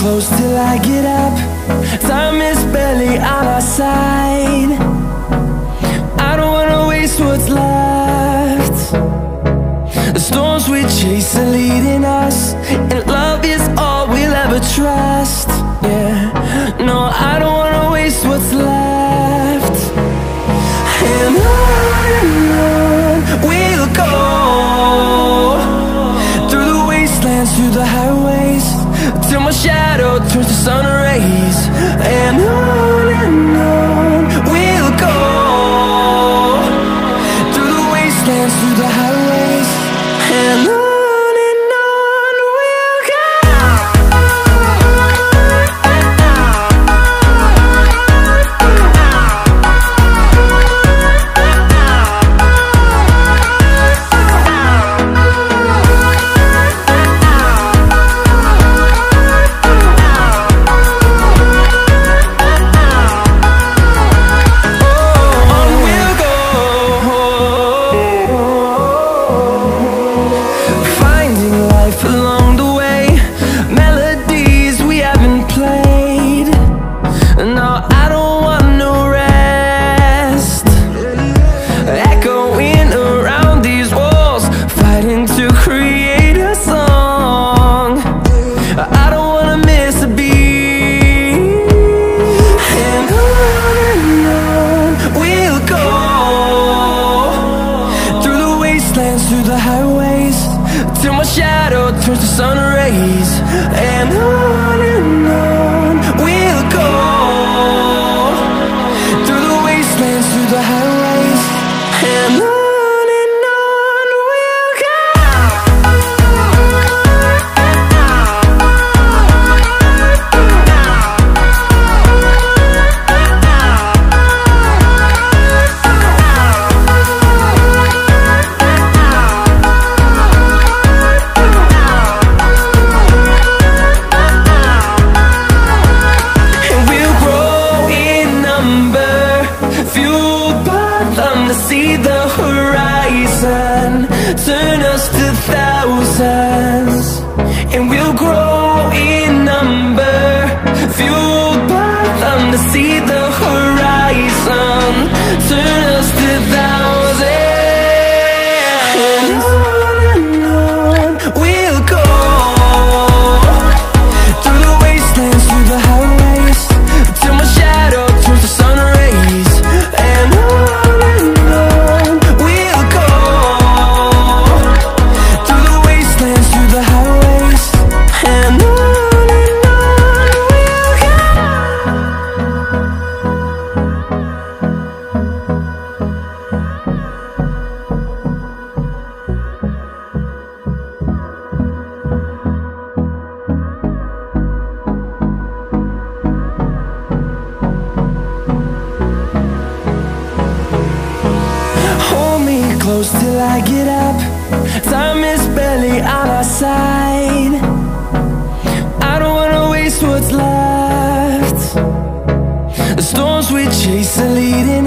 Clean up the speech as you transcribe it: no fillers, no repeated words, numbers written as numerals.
close till I get up. Time is barely on our side. I don't wanna waste what's left. The storms we chase are leading us, and love is all we'll ever trust. Yeah, no, I don't wanna waste what's left. And on we'll go, through the wastelands, through the highways, till my shadow turns to sun rays. And on we'll go, through the wastelands, through the highways, and on we'll go. Through the highways, till my shadow turns to sun rays. And on we'll go, through the wastelands, through the highways, and on we'll go. See the horizon turn us to thousands, and we'll grow in number, fueled by them. To see the horizon turn us to thousands, and on we'll go, through the wastelands, through the highways, till my shadow turns to sun rays. And close till I get up. Time is barely on our side. I don't wanna waste what's left. The storms we chase are leading